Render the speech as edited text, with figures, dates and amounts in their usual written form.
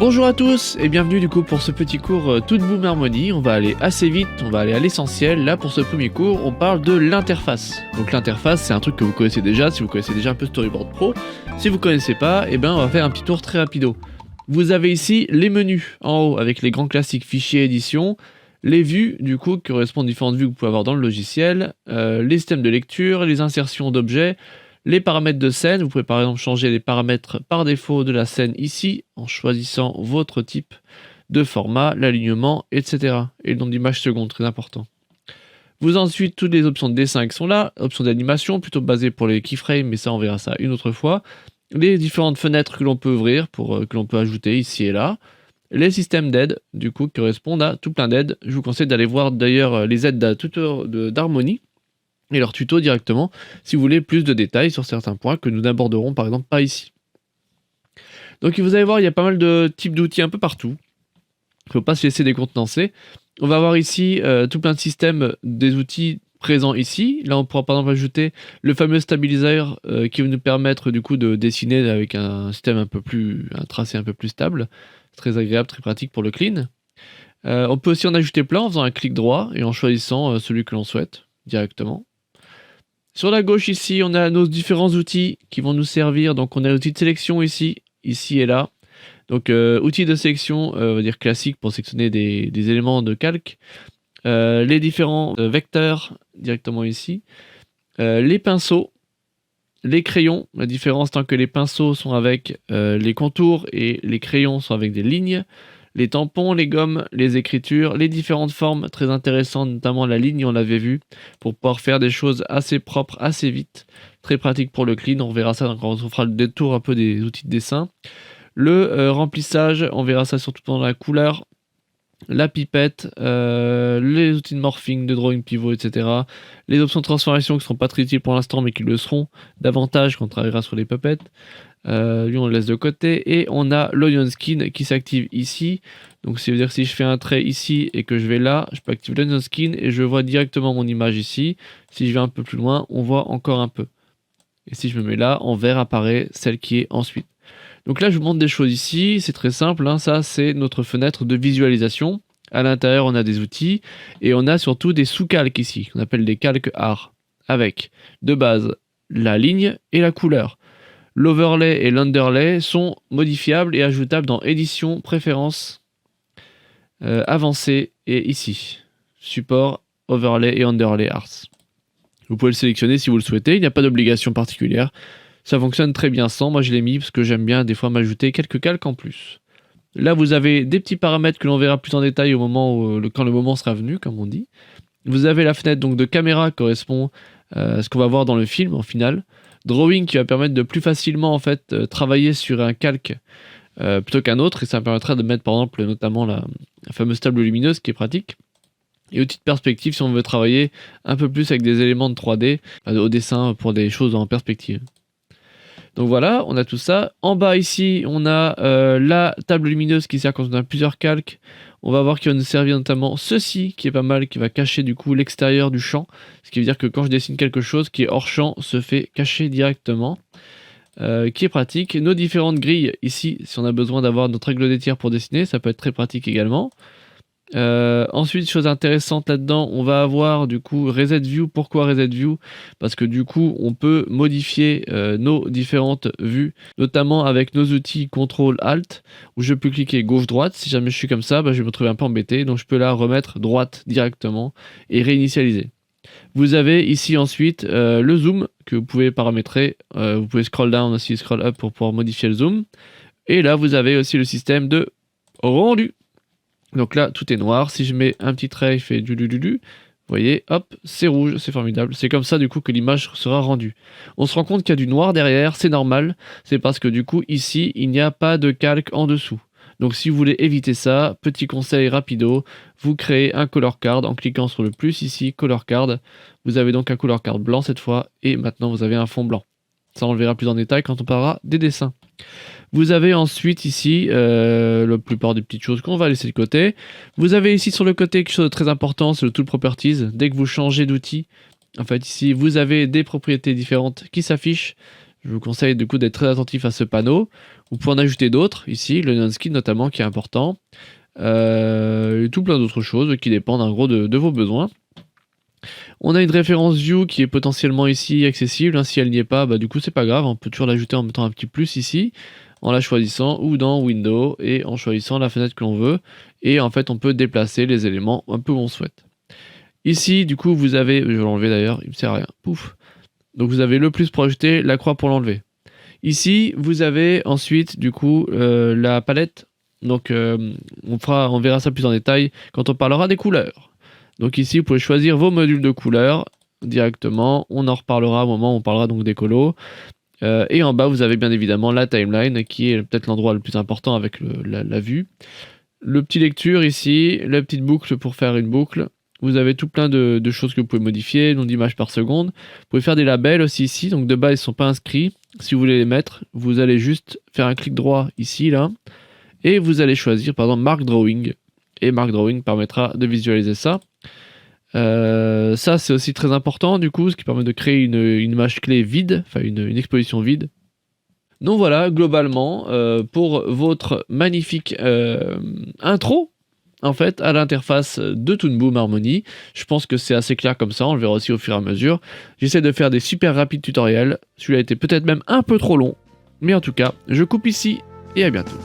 Bonjour à tous et bienvenue du coup pour ce petit cours Toute Boom Harmony. On va aller assez vite, on va aller à l'essentiel. Là pour ce premier cours, on parle de l'interface. Donc l'interface, c'est un truc que vous connaissez déjà, si vous connaissez déjà un peu Storyboard Pro. Si vous connaissez pas, eh ben on va faire un petit tour très rapido. Vous avez ici les menus en haut avec les grands classiques fichiers édition, les vues du coup qui correspondent aux différentes vues que vous pouvez avoir dans le logiciel, les systèmes de lecture, les insertions d'objets, les paramètres de scène. Vous pouvez par exemple changer les paramètres par défaut de la scène ici en choisissant votre type de format, l'alignement, etc. Et le nombre d'images secondes, très important. Vous avez ensuite toutes les options de dessin qui sont là, options d'animation plutôt basées pour les keyframes, mais ça on verra ça une autre fois. Les différentes fenêtres que l'on peut ouvrir, que l'on peut ajouter ici et là. Les systèmes d'aide, du coup, qui correspondent à tout plein d'aides. Je vous conseille d'aller voir d'ailleurs les aides d'Harmony et leur tuto directement si vous voulez plus de détails sur certains points que nous n'aborderons par exemple pas ici. Donc vous allez voir, il y a pas mal de types d'outils un peu partout. Il ne faut pas se laisser décontenancer. On va voir ici tout plein de systèmes des outils présents ici. Là on pourra par exemple ajouter le fameux stabilizer qui va nous permettre du coup de dessiner avec un système un tracé un peu plus stable. Très agréable, très pratique pour le clean. On peut aussi en ajouter plein en faisant un clic droit et en choisissant celui que l'on souhaite directement. Sur la gauche ici, on a nos différents outils qui vont nous servir. Donc on a l'outil de sélection ici et là. Donc outil de sélection, on va dire classique pour sélectionner des éléments de calque. Les différents vecteurs directement ici. Les pinceaux, les crayons. La différence tant que les pinceaux sont avec les contours et les crayons sont avec des lignes. Les tampons, les gommes, les écritures, les différentes formes très intéressantes, notamment la ligne, on l'avait vu, pour pouvoir faire des choses assez propres, assez vite. Très pratique pour le clean, on verra ça quand on fera le détour un peu des outils de dessin. Le remplissage, on verra ça surtout dans la couleur. La pipette, les outils de morphing, de drawing pivot, etc. Les options de transformation qui ne seront pas très utiles pour l'instant, mais qui le seront davantage quand on travaillera sur les puppets. Lui on le laisse de côté et on a l'onion skin qui s'active ici. Donc ça veut dire que si je fais un trait ici et que je vais là, je peux activer l'onion skin et je vois directement mon image ici. Si je vais un peu plus loin, on voit encore un peu. Et si je me mets là, en vert apparaît celle qui est ensuite. Donc là je vous montre des choses ici, c'est très simple, hein. Ça c'est notre fenêtre de visualisation. À l'intérieur on a des outils et on a surtout des sous-calques ici, qu'on appelle des calques art, avec de base la ligne et la couleur. L'overlay et l'underlay sont modifiables et ajoutables dans édition, préférences, avancées et ici. Support, overlay et underlay arts. Vous pouvez le sélectionner si vous le souhaitez, il n'y a pas d'obligation particulière. Ça fonctionne très bien sans, moi je l'ai mis parce que j'aime bien des fois m'ajouter quelques calques en plus. Là vous avez des petits paramètres que l'on verra plus en détail au moment où, quand le moment sera venu, comme on dit. Vous avez la fenêtre donc de caméra qui correspond à ce qu'on va voir dans le film en final. Drawing qui va permettre de plus facilement en fait travailler sur un calque plutôt qu'un autre, et ça me permettra de mettre par exemple notamment la fameuse table lumineuse qui est pratique. Et outil de perspective si on veut travailler un peu plus avec des éléments de 3D au dessin pour des choses en perspective. Donc voilà, on a tout ça. En bas ici, on a la table lumineuse qui sert quand on a plusieurs calques. On va voir qu'il va nous servir notamment ceci, qui est pas mal, qui va cacher du coup l'extérieur du champ. Ce qui veut dire que quand je dessine quelque chose qui est hors champ, se fait cacher directement. Qui est pratique. Nos différentes grilles ici, si on a besoin d'avoir notre règle des tiers pour dessiner, ça peut être très pratique également. Ensuite, chose intéressante là-dedans, on va avoir du coup Reset View. Pourquoi Reset View? Parce que du coup, on peut modifier nos différentes vues, notamment avec nos outils CTRL ALT, où je peux cliquer gauche-droite. Si jamais je suis comme ça, je vais me trouver un peu embêté, donc je peux la remettre droite directement et réinitialiser. Vous avez ici ensuite le zoom que vous pouvez paramétrer. Vous pouvez scroll down aussi, scroll up pour pouvoir modifier le zoom. Et là, vous avez aussi le système de rendu. Donc là, tout est noir. Si je mets un petit trait, il fait du. Vous voyez, hop, c'est rouge, c'est formidable. C'est comme ça du coup que l'image sera rendue. On se rend compte qu'il y a du noir derrière, c'est normal. C'est parce que du coup, ici, il n'y a pas de calque en dessous. Donc si vous voulez éviter ça, petit conseil rapido, vous créez un color card en cliquant sur le plus ici, color card. Vous avez donc un color card blanc cette fois, et maintenant vous avez un fond blanc. Ça on le verra plus en détail quand on parlera des dessins. Vous avez ensuite ici la plupart des petites choses qu'on va laisser de côté. Vous avez ici sur le côté quelque chose de très important, c'est le Tool Properties. Dès que vous changez d'outil, en fait ici vous avez des propriétés différentes qui s'affichent. Je vous conseille du coup d'être très attentif à ce panneau. Vous pouvez en ajouter d'autres, ici, le non-skin notamment qui est important. Et tout plein d'autres choses qui dépendent en gros de vos besoins. On a une référence view qui est potentiellement ici accessible, hein. Si elle n'y est pas, bah, du coup c'est pas grave, on peut toujours l'ajouter en mettant un petit plus ici, en la choisissant ou dans Windows et en choisissant la fenêtre que l'on veut. Et en fait on peut déplacer les éléments un peu où on souhaite. Ici du coup vous avez, je vais l'enlever d'ailleurs, il me sert à rien, pouf. Donc vous avez le plus pour ajouter, la croix pour l'enlever. Ici vous avez ensuite du coup la palette, donc on verra ça plus en détail quand on parlera des couleurs. Donc ici, vous pouvez choisir vos modules de couleurs directement. On en reparlera au moment où on parlera donc des colos. Et en bas, vous avez bien évidemment la timeline, qui est peut-être l'endroit le plus important avec la vue. Le petit lecture ici, la petite boucle pour faire une boucle. Vous avez tout plein de choses que vous pouvez modifier, nombre d'images par seconde. Vous pouvez faire des labels aussi ici, donc de base ils ne sont pas inscrits. Si vous voulez les mettre, vous allez juste faire un clic droit ici, là. Et vous allez choisir, par exemple, Mark Drawing. Et Mark Drawing permettra de visualiser ça. Ça c'est aussi très important du coup, ce qui permet de créer une image clé vide, enfin une exposition vide. Donc voilà, globalement, pour votre magnifique intro, en fait, à l'interface de Toon Boom Harmony. Je pense que c'est assez clair comme ça, on le verra aussi au fur et à mesure. J'essaie de faire des super rapides tutoriels, celui-là était peut-être même un peu trop long, mais en tout cas, je coupe ici, et à bientôt.